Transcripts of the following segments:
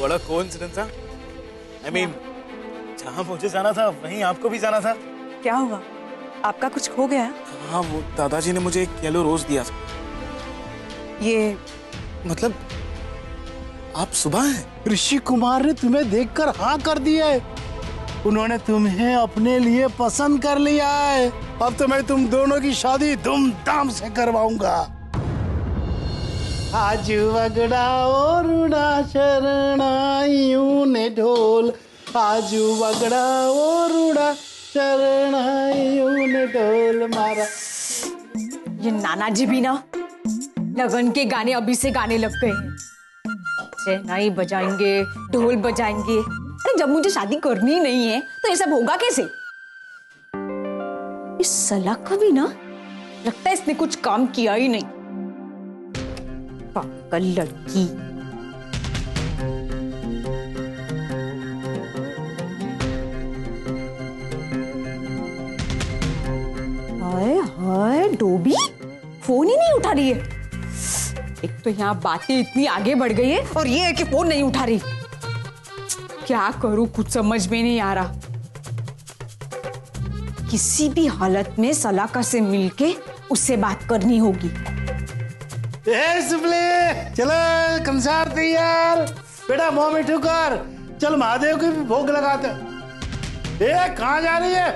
बड़ा कोइंसिडेंस था। I mean, जहाँ मुझे जाना था वहीं आपको भी जाना था। क्या हुआ, आपका कुछ खो गया? हाँ, वो दादाजी ने मुझे एक येलो रोज दिया था। ये मतलब आप सुबह हैं? ऋषि कुमार ने तुम्हें देखकर हाँ कर दिया है। उन्होंने तुम्हें अपने लिए पसंद कर लिया है। अब तो मैं तुम दोनों की शादी धूमधाम से करवाऊंगा। आज वगड़ा और उड़ा शरणाइयों ने ढोल, आज वगड़ा और उड़ा शरणाइयों ने ढोल मारा। ये नाना जी भी ना लगन के गाने अभी से गाने लग गए हैं। शहनाई बजाएंगे, ढोल बजाएंगे। अरे जब मुझे शादी करनी नहीं है तो ये सब होगा कैसे? इस सलाह का भी ना लगता है इसने कुछ काम किया ही नहीं। पागल लड़की। हाय हाय, डोबी फोन ही नहीं उठा रही है। एक तो यहाँ बातें इतनी आगे बढ़ गई है और ये है कि फोन नहीं उठा रही। क्या करूं, कुछ समझ में नहीं आ रहा। किसी भी हालत में सलाका से मिलके उससे बात करनी होगी। चलो कंसार तैयार। बेटा मुंह में ठुकर, चल महादेव की भी भोग लगाते। कहाँ जा रही है?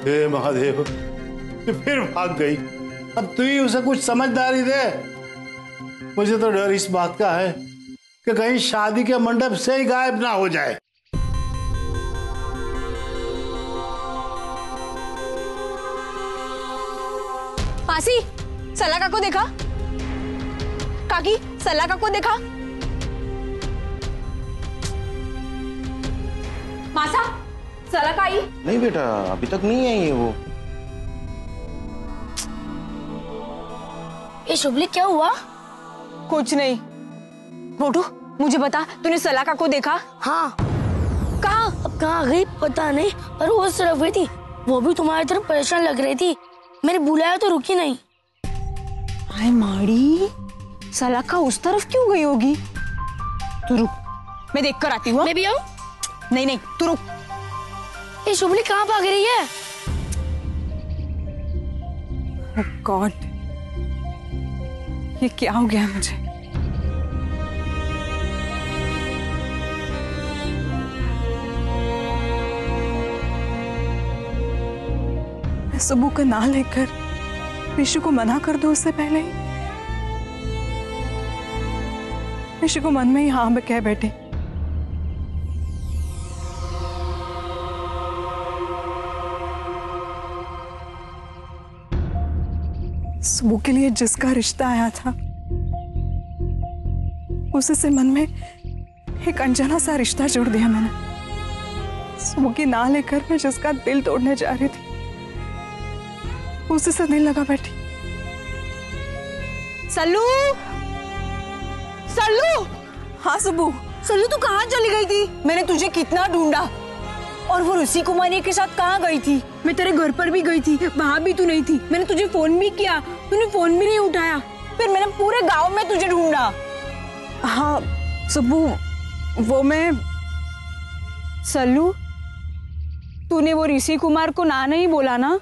हे महादेव, फिर भाग गई। अब तू ही उसे कुछ समझदारी दे। मुझे तो डर इस बात का है कि कहीं शादी के मंडप से ही गायब ना हो जाए। मासी, सलाका को देखा? काकी, सलाका को देखा? मासा, सलाका आई? नहीं बेटा, अभी तक नहीं आई है वो। ये शुभली क्या हुआ? कुछ नहीं। मोटू, मुझे बता, तूने सलाका को देखा? हाँ। कहाँ? अब कहाँ गई पता नहीं, पर वो उस तरफ गई थी। वो भी तुम्हारी तरफ परेशान लग रही थी। मैंने बुलाया तो रुकी नहीं। अरे माड़ी, सलाका उस तरफ क्यों गई होगी? तू रुक, मैं देख कर आती हूँ। मैं भी आऊँ? नहीं नहीं, तू रुक। ये शुभली कहाँ भाग रही है? ओह गॉड, ये क्या हो गया मुझे? मैं सुबह का नाम लेकर ऋषि को मना कर दूं उससे पहले ही ऋषि को मन में ही हाँ में कह बैठे। सुबह के लिए जिसका रिश्ता आया था उसी से मन में एक अनजाना सा रिश्ता जोड़ दिया मैंने। सुबह की ना लेकर मैं जिसका दिल तोड़ने जा रही थी उसी से दिल लगा बैठी। सल्लू, सल्लू। हाँ सुबू। सल्लू, तू कहाँ चली गई थी? मैंने तुझे कितना ढूंढा। और वो ऋषि कुमारी के साथ कहाँ गई थी? मैं तेरे घर पर भी गई थी, वहाँ भी तू नहीं थी। मैंने तुझे फोन भी किया, तूने फोन भी नहीं उठाया। फिर मैंने पूरे गांव में तुझे ढूंढा। हाँ सुबू, वो मैं। सल्लू, तूने वो ऋषि कुमार को ना नहीं बोला ना?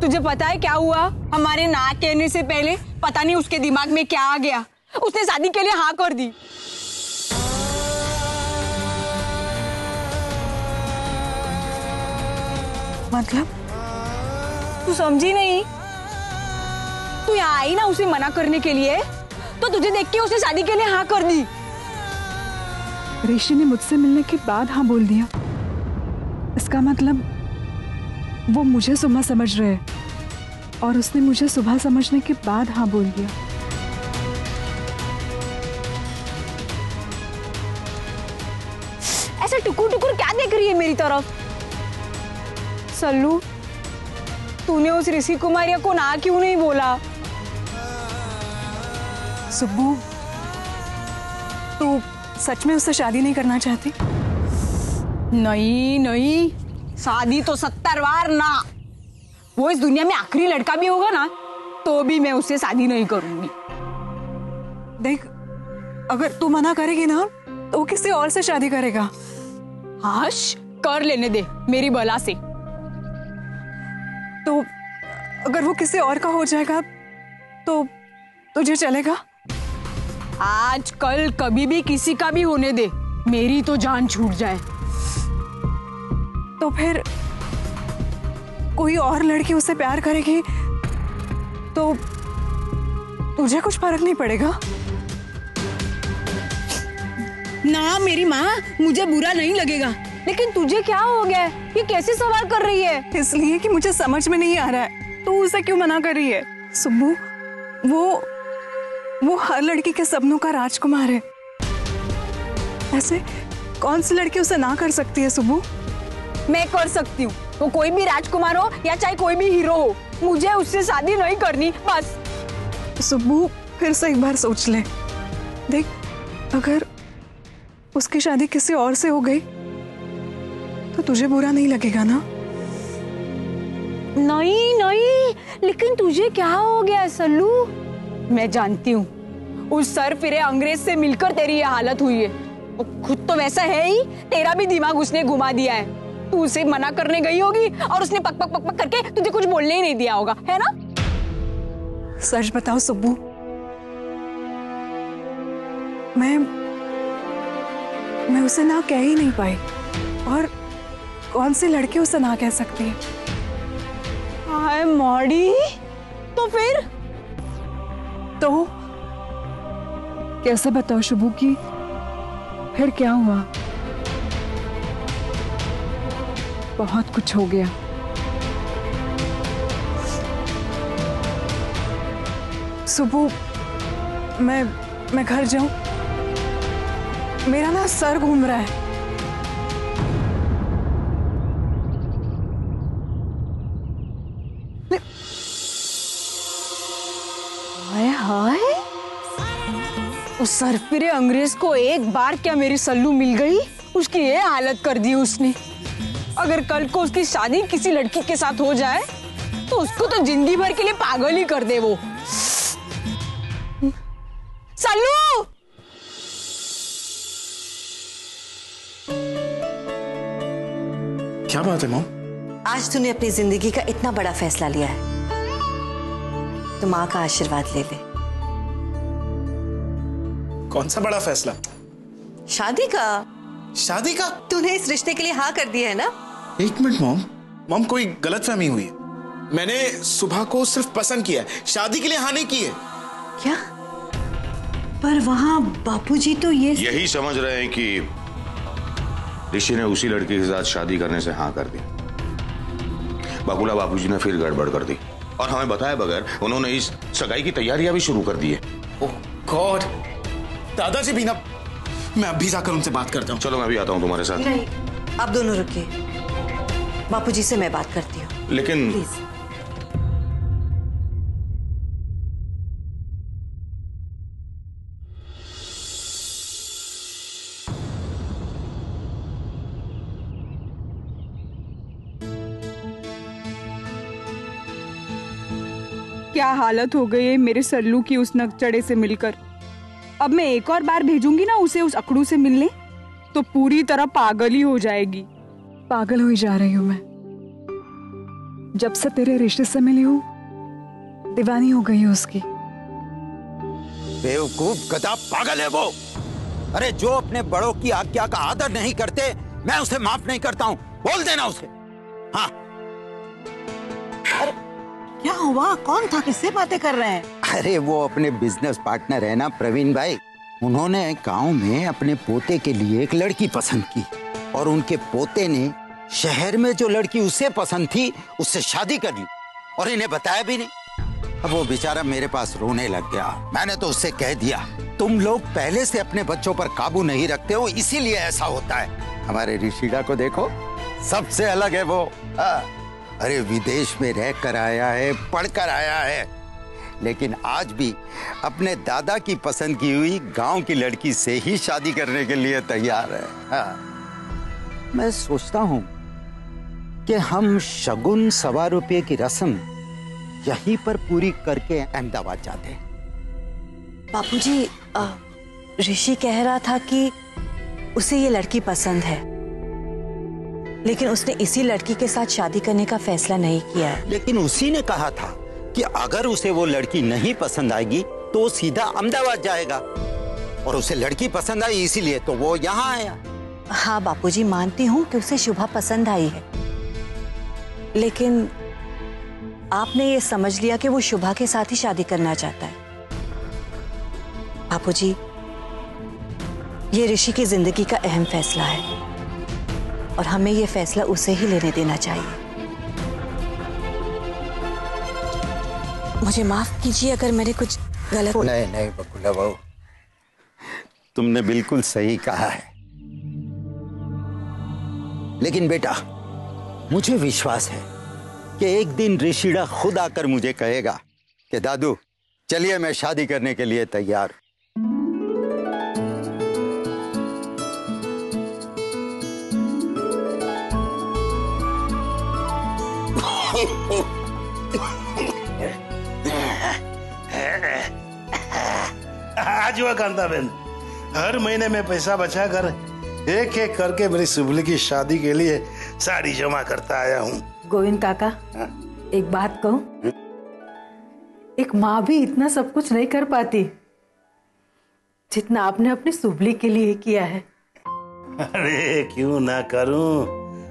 तुझे पता है क्या हुआ? हमारे ना कहने से पहले पता नहीं उसके दिमाग में क्या आ गया, उसने शादी के लिए हाँ कर दी। मतलब? तू समझी नहीं? तू यहाँ आई ना उसे मना करने के लिए, तो तुझे देख के उसने शादी के लिए हाँ कर दी। ऋषि ने मुझसे मिलने के बाद हाँ बोल दिया। इसका मतलब वो मुझे सुबह समझ रहे और उसने मुझे सुबह समझने के बाद हाँ बोल दिया। ऐसे टुकुर टुकुर क्या देख रही है मेरी तरफ? सल्लू, तूने उस ऋषि कुमारिया को ना क्यों नहीं बोला? सुब्बू, तू सच में उससे शादी नहीं करना चाहती? नहीं नहीं, शादी तो 70 बार ना। वो इस दुनिया में आखिरी लड़का भी होगा ना तो भी मैं उससे शादी नहीं करूंगी। देख, अगर तू मना करेगी ना तो वो किसी और से शादी करेगा। हाश, कर लेने दे मेरी बला से। तो अगर वो किसी और का हो जाएगा तो तुझे चलेगा? आज कल कभी भी किसी का भी होने दे, मेरी तो जान छूट जाए। तो फिर कोई और लड़की उससे प्यार करेगी तो तुझे कुछ फर्क नहीं पड़ेगा? ना मेरी माँ, मुझे बुरा नहीं लगेगा, लेकिन तुझे क्या हो गया है? ये कैसे सवाल कर रही है? इसलिए कि मुझे समझ में नहीं आ रहा है तू उसे क्यों मना कर रही है। सुब्बू, वो हर लड़की के सपनों का राजकुमार है। ऐसे कौन सी लड़की उसे ना कर सकती है सुब्बू? मैं कर सकती हूँ, वो कोई भी राजकुमार हो या चाहे कोई भी हीरो हो, मुझे उससे शादी नहीं करनी बस। सुब्बू, फिर से एक बार सोच ले। देख, अगर उसकी शादी किसी और से हो गई तो तुझे बुरा नहीं लगेगा ना? नहीं नहीं, लेकिन तुझे क्या हो गया सल्लू? मैं जानती हूँ, उस सर फिरे अंग्रेज से मिलकर तेरी ये हालत हुई है। वो खुद तो वैसा है ही, तेरा भी दिमाग उसने घुमा दिया है। तू उसे मना करने गई होगी और उसने पक पक पक पक करके तुझे कुछ बोलने ही नहीं दिया होगा, है ना? सच बताओ सुब्बू, मैं उसे ना कह ही नहीं पाई। और कौन सी लड़की उसे ना कह सकती है? हाय मॉडी, तो फिर? तो कैसे बताओ शुभू की फिर क्या हुआ? बहुत कुछ हो गया। सुबह मैं घर जाऊं? मेरा ना सर घूम रहा है। हाय हाय, उस सरफिरे अंग्रेज को एक बार क्या मेरी सल्लू मिल गई, उसकी ये हालत कर दी उसने। अगर कल को उसकी शादी किसी लड़की के साथ हो जाए तो उसको तो जिंदगी भर के लिए पागल ही कर दे वो। सल्लू! क्या बात है मॉम? आज तूने अपनी जिंदगी का इतना बड़ा फैसला लिया है तो माँ का आशीर्वाद ले ले। कौन सा बड़ा फैसला? शादी का। शादी का? तूने इस रिश्ते के लिए हाँ कर दिया है ना? एक मिनट मॉम, कोई गलतफहमी हुई है। मैंने सुबह को सिर्फ पसंद किया है, शादी के लिए हाँ नहीं की है। क्या? पर वहाँ बापूजी तो यही समझ रहे हैं कि ऋषि ने उसी लड़की के साथ शादी करने से हाँ कर दी। बकुला बापूजी ने फिर गड़बड़ कर दी और हमें बताए बगैर उन्होंने इस सगाई की तैयारियां भी शुरू कर दी है। ओह गॉड, दादाजी भी ना, मैं अभी जाकर उनसे बात करता हूँ। चलो मैं भी आता हूँ तुम्हारे साथ। नहीं, आप दोनों रुकिए, बापूजी से मैं बात करती हूँ। लेकिन प्लीज। क्या हालत हो गई है मेरे सल्लू की उस नकचड़े से मिलकर। अब मैं एक और बार भेजूंगी ना उसे उस अकड़ू से मिलने तो पूरी तरह पागल ही हो जाएगी। पागल हुई जा रही हूं मैं। जब से तेरे रिश्ते से मिली हूं दीवानी हो गई हूं उसकी। बेवकूफ गधा पागल है वो। अरे जो अपने बड़ों की आज्ञा का आदर नहीं करते मैं उसे माफ नहीं करता हूं। बोल देना उसे। हाँ। अरे क्या हुआ? कौन था? किससे बातें कर रहे हैं? अरे वो अपने बिजनेस पार्टनर है ना प्रवीण भाई, उन्होंने गांव में अपने पोते के लिए एक लड़की पसंद की और उनके पोते ने शहर में जो लड़की उसे पसंद थी उससे शादी कर ली और इन्हें बताया भी नहीं। अब वो बेचारा मेरे पास रोने लग गया। मैंने तो उससे कह दिया तुम लोग पहले से अपने बच्चों पर काबू नहीं रखते हो इसीलिए ऐसा होता है। हमारे ऋषिका को देखो, सबसे अलग है वो। अरे विदेश में रह कर आया है, पढ़ कर आया है, लेकिन आज भी अपने दादा की पसंद की हुई गांव की लड़की से ही शादी करने के लिए तैयार है। हाँ। मैं सोचता हूँ कि हम शगुन 1.25 रुपये की रस्म यहीं पर पूरी करके अहमदाबाद जाते हैं। बापूजी, ऋषि कह रहा था कि उसे ये लड़की पसंद है, लेकिन उसने इसी लड़की के साथ शादी करने का फैसला नहीं किया है। लेकिन उसी ने कहा था कि अगर उसे वो लड़की नहीं पसंद आएगी तो वो सीधा अहमदाबाद जाएगा, और उसे लड़की पसंद आई इसीलिए तो वो यहाँ आया। हाँ बापूजी, मानती हूँ कि उसे शुभा पसंद आई है, लेकिन आपने ये समझ लिया कि वो शुभा के साथ ही शादी करना चाहता है। बापूजी, ये ऋषि की जिंदगी का अहम फैसला है और हमें ये फैसला उसे ही लेने देना चाहिए। मुझे माफ कीजिए अगर मैंने कुछ गलत। नहीं बकुला बहू, तुमने बिल्कुल सही कहा है। लेकिन बेटा, मुझे विश्वास है कि एक दिन ऋषिड़ा खुद आकर मुझे कहेगा कि दादू चलिए मैं शादी करने के लिए तैयार। आज हुआ कांता बहन, हर महीने में पैसा बचा कर एक एक करके मेरी सुबली की शादी के लिए साड़ी जमा करता आया हूँ। गोविंद काका, एक बात कहूं, एक माँ भी इतना सब कुछ नहीं कर पाती जितना आपने अपनी सुबली के लिए किया है। अरे क्यों ना करूं,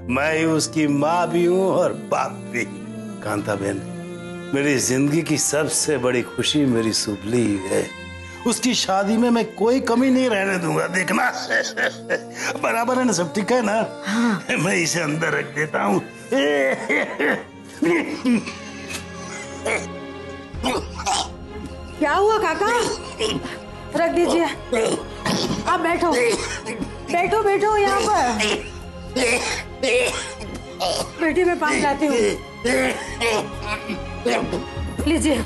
मैं ही उसकी माँ भी हूँ और बाप भी। कांता बहन, मेरी जिंदगी की सबसे बड़ी खुशी मेरी सुबली है। उसकी शादी में मैं कोई कमी नहीं रहने दूंगा, देखना। बराबर है ना, सब ठीक है ना? हाँ। मैं इसे अंदर रख देता हूँ। क्या हुआ काका? रख दीजिए, आप बैठो बैठो बैठो यहाँ पर। बेटी मैं पानी लाती हूँ, लीजिए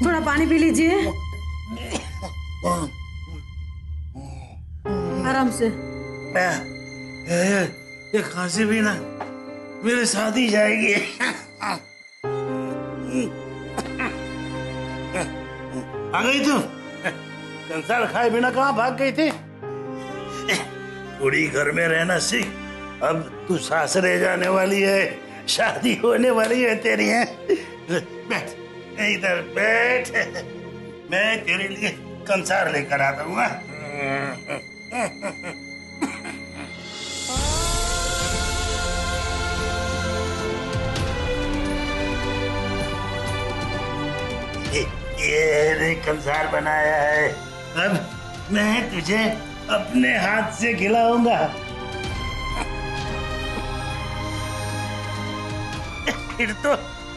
थोड़ा पानी पी लीजिए, आराम से। ये खांसी भी ना मेरे साथ ही जाएगी। आ गई तू? कंसार खाए बिना कहाँ भाग गई थी? थोड़ी घर में रहना सीख, अब तू सासरे जाने वाली है, शादी होने वाली है तेरी। है बैठ इधर बैठ, मैं तेरे लिए कंसार लेकर आता हूँ। ये कंसार बनाया है, अब मैं तुझे अपने हाथ से खिलाऊंगा। फिर तो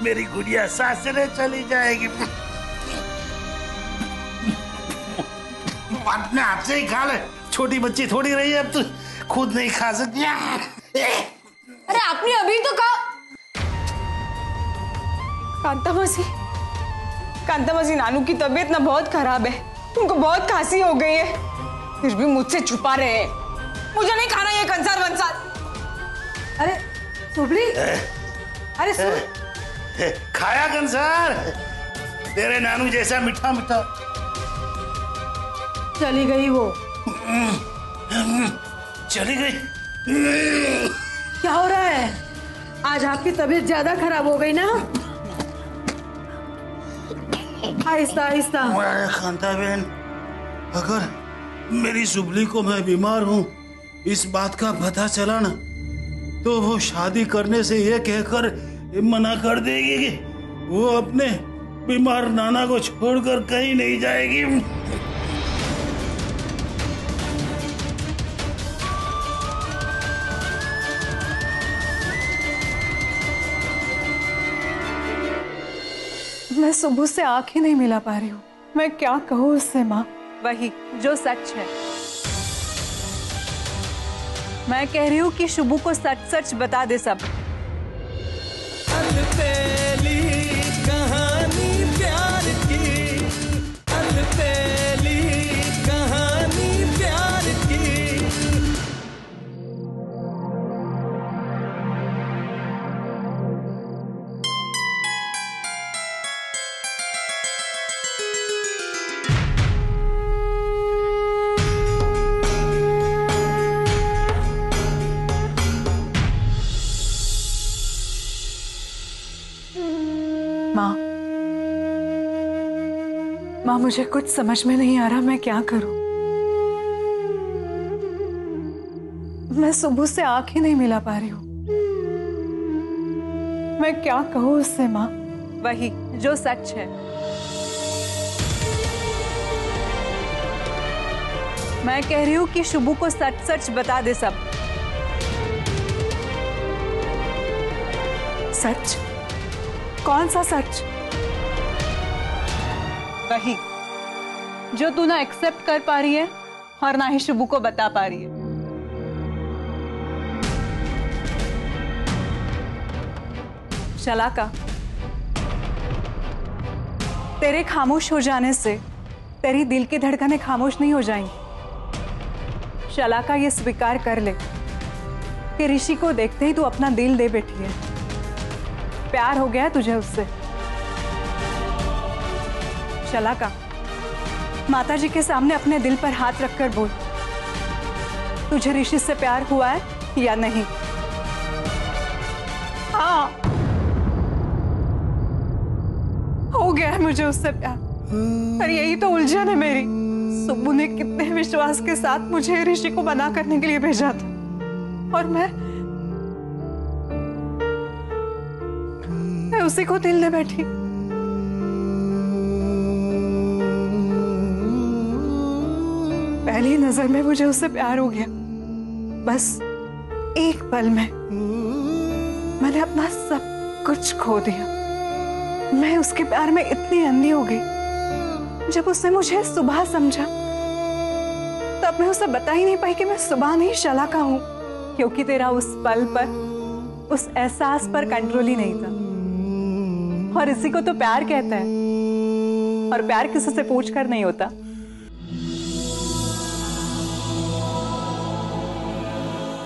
मेरी गुड़िया सासरे चली जाएगी। अपने हाथ से ही खा ले, छोटी बच्ची थोड़ी रही है, अब तू खुद नहीं खा सकती। अरे आपने अभी तो कहा। कांता मासी, नानू की तबीयत ना बहुत खराब है, उनको बहुत खांसी हो गई है, फिर भी मुझसे छुपा रहे हैं। मुझे नहीं खाना ये कंसार वंसार। अरे सुबली, अरे खाया कंसार, तेरे नानू जैसा मीठा मीठा। चली गई वो। चली गई? क्या हो रहा है? आज आपकी तबीयत ज्यादा खराब हो गई ना? आहिस्ता आहिस्ता। कांता बहन, अगर मेरी सुबली को मैं बीमार हूँ इस बात का पता चला ना, तो वो शादी करने से ये कहकर मना कर देगी कि वो अपने बीमार नाना को छोड़कर कहीं नहीं जाएगी। मैं सुबह से आंखें नहीं मिला पा रही हूँ, मैं क्या कहूँ उससे माँ। वही जो सच है, मैं कह रही हूँ कि शुभू को सच सच बता दे सब। अलबेली कहानी प्यार की, अलबेली कहानी प्यार की। माँ मुझे कुछ समझ में नहीं आ रहा मैं क्या करूं। मैं सुबह से आंख ही नहीं मिला पा रही हूं। मैं क्या कहूं उससे माँ? वही जो सच है। मैं कह रही हूँ कि शुभू को सच सच बता दे सब। सच? कौन सा सच? वही जो तू ना एक्सेप्ट कर पा रही है और ना ही शुभू को बता पा रही है। शलाका, तेरे खामोश हो जाने से तेरी दिल की धड़कनें खामोश नहीं हो जाएंगी। शलाका, ये स्वीकार कर ले कि ऋषि को देखते ही तू अपना दिल दे बैठी है। प्यार हो गया है तुझे उससे। शलाका, माताजी के सामने अपने दिल पर हाथ रखकर बोल, तुझे ऋषि से प्यार हुआ है या नहीं? हाँ, हो गया है मुझे उससे प्यार। पर यही तो उलझन है मेरी। सुब्बू ने कितने विश्वास के साथ मुझे ऋषि को मना करने के लिए भेजा था, और मैं उसी को दिल दे बैठी। पहली नजर में मुझे उससे प्यार हो गया। बस एक पल में मैंने अपना सब कुछ खो दिया। मैं उसके प्यार में इतनी अंधी हो गई। जब उसने मुझे सुबह समझा तब मैं उसे बता ही नहीं पाई कि मैं सुबह नहीं शलाका हूं, क्योंकि तेरा उस पल पर, उस एहसास पर कंट्रोल ही नहीं था। और इसी को तो प्यार कहते हैं, और प्यार किसी से पूछ कर नहीं होता।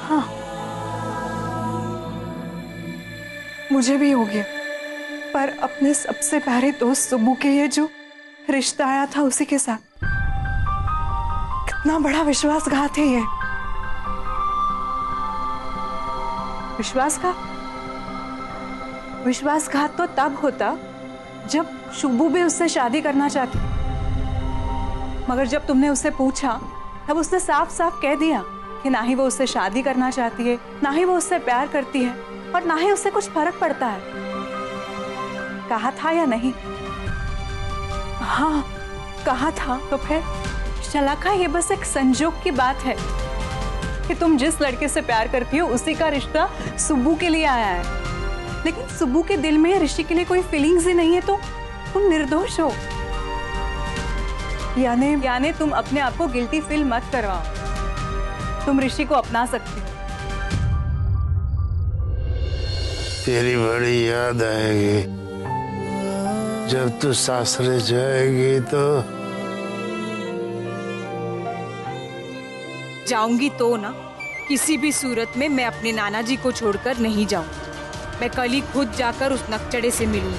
हाँ, मुझे भी हो गया, पर अपने सबसे प्यारे दोस्त सुब्बू के लिए जो रिश्ता आया था उसी के साथ। कितना बड़ा विश्वासघात है ये। विश्वासघात तो तब होता जब शुभू भी उससे शादी करना चाहती, मगर जब तुमने उससे पूछा तब उसने साफ साफ कह दिया कि ना ही वो उससे शादी करना चाहती है, ना ही वो उससे प्यार करती है, और ना ही उससे कुछ फर्क पड़ता है। कहा था या नहीं? हाँ, कहा था। तो फिर शलाका, ये बस एक संजोग की बात है कि तुम जिस लड़के से प्यार करती हो उसी का रिश्ता सुब्बू के लिए आया है। लेकिन सुब्बू के दिल में ऋषि के लिए कोई फीलिंग्स ही नहीं है, तो तुम निर्दोष हो। यानी तुम अपने आप को गिल्टी फील मत करवाओ। तुम ऋषि को अपना सकती हो। तेरी बड़ी याद आएगी जब तू सासरे जाएगी। तो जाऊंगी तो ना, किसी भी सूरत में मैं अपने नाना जी को छोड़कर नहीं जाऊंगी। मैं कल ही खुद जाकर उस नकचड़े से मिलूंगी।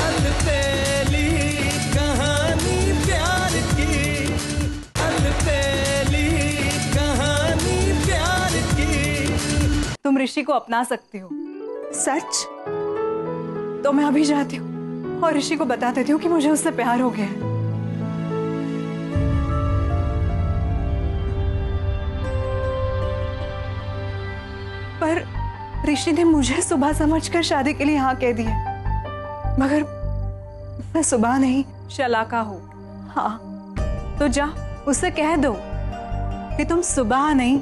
अलबेली कहानी प्यार की, अलबेली कहानी प्यार की। तुम ऋषि को अपना सकती हो। सच? तो मैं अभी जाती हूँ और ऋषि को बता देती हूँ कि मुझे उससे प्यार हो गया है। पर ऋषि ने मुझे सुबह समझकर शादी के लिए हाँ कह दी है, मगर मैं सुबह नहीं शलाका हो। हाँ, तो जा उसे कह दो कि तुम सुबह नहीं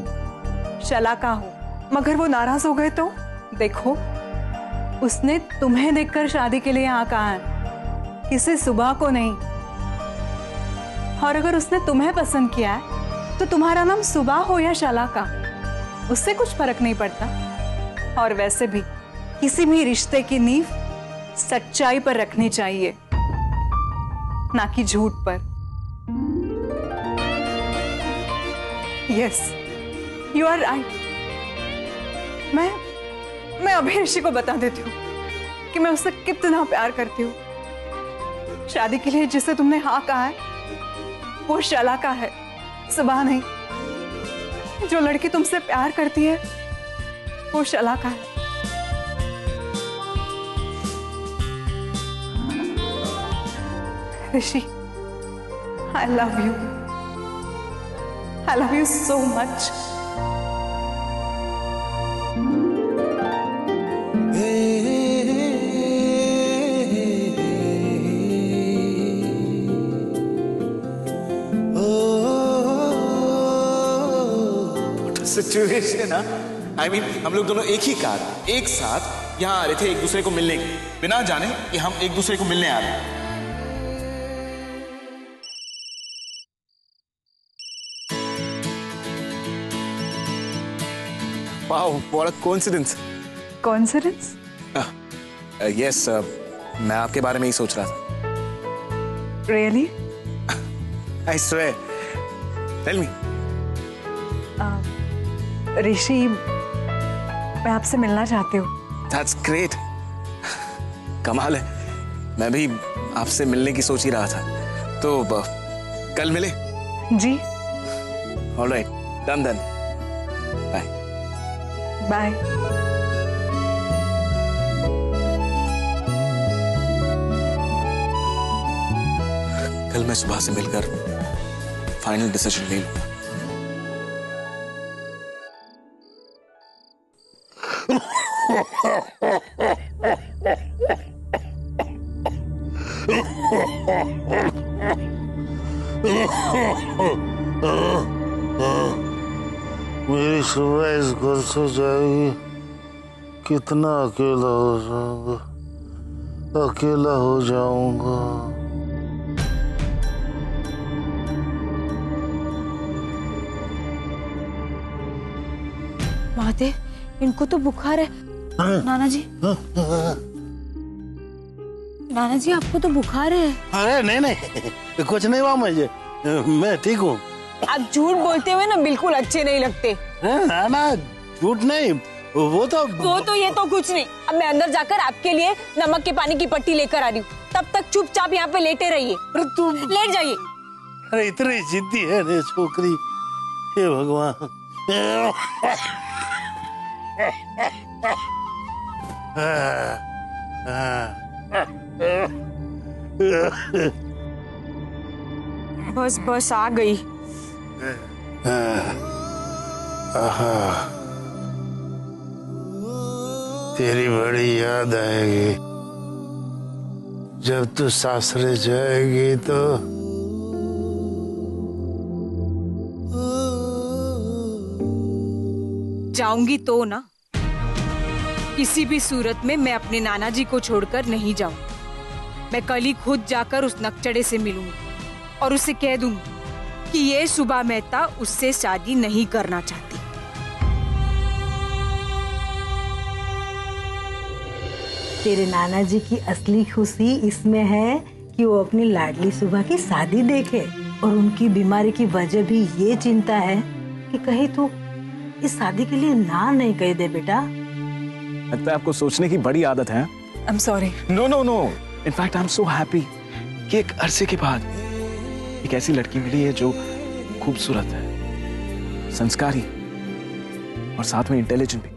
शलाका हो। मगर वो नाराज हो गए तो? देखो, उसने तुम्हें देखकर शादी के लिए हाँ कहा है, किसी सुबह को नहीं। और अगर उसने तुम्हें पसंद किया है तो तुम्हारा नाम सुबह हो या शलाका, उससे कुछ फर्क नहीं पड़ता। और वैसे भी किसी भी रिश्ते की नींव सच्चाई पर रखनी चाहिए, ना कि झूठ पर। Yes, you are right. मैं अभी ऋषि को बता देती हूँ कि मैं उससे कितना प्यार करती हूँ। शादी के लिए जिसे तुमने हाँ कहा है वो शलाका है, सुबह नहीं। जो लड़की तुमसे प्यार करती है वो शलाका है। ऋषि, I love you. I love you so much. Situation ना, I mean, हम लोग दोनों एक ही कार, एक साथ यहाँ आ रहे थे एक दूसरे को मिलने के, बिना जाने कि हम एक दूसरे को मिलने आ रहे हैं। Wow, what a coincidence. Coincidence? Yes, मैं आपके बारे में ही सोच रहा था। Really? I swear. Tell me. ऋषि, मैं आपसे मिलना चाहती हूँ। That's great. कमाल है, मैं भी आपसे मिलने की सोच ही रहा था। तो कल मिले? जी। All right, done then. Bye. Bye. कल मैं सुबह से मिलकर फाइनल डिसीजन ले लूंगा। मेरी सुबह इस घर से जाएगी, कितना अकेला हो जाऊंगा, अकेला हो जाऊंगा। महादेव, इनको तो बुखार है। नाना जी, नाना जी आपको तो बुखार है। अरे नहीं नहीं, कुछ नहीं हुआ मुझे, मैं ठीक हूँ। आप झूठ बोलते हुए ना बिल्कुल अच्छे नहीं लगते। ना ना, झूठ नहीं, वो तो ये तो कुछ नहीं। अब मैं अंदर जाकर आपके लिए नमक के पानी की पट्टी लेकर आ रही हूँ, तब तक चुपचाप यहाँ पे लेटे रहिए। अरे तू लेट जाइए। अरे इतनी जिद्दी है रे छोकरी, हे भगवान। बस बस आ गई। तेरी बड़ी याद आएगी जब तू सासरे जाएगी तो। जाऊंगी तो ना, किसी भी सूरत में मैं अपने नाना जी को छोड़कर नहीं जाऊं। मैं कल ही खुद जाकर उस नकचड़े से मिलूंगी और उसे कह दूंगी कि ये सुबह मेहता उससे शादी नहीं करना चाहती। तेरे नाना जी की असली खुशी इसमें है कि वो अपनी लाडली सुबह की शादी देखे, और उनकी बीमारी की वजह भी ये चिंता है कि कहीं तू इस शादी के लिए ना नहीं कह दे। बेटा, लगता है आपको सोचने की बड़ी आदत है। I'm sorry. No no no, in fact I am so happy कि एक अरसे के बाद एक ऐसी लड़की मिली है जो खूबसूरत है, संस्कारी और साथ में इंटेलिजेंट भी।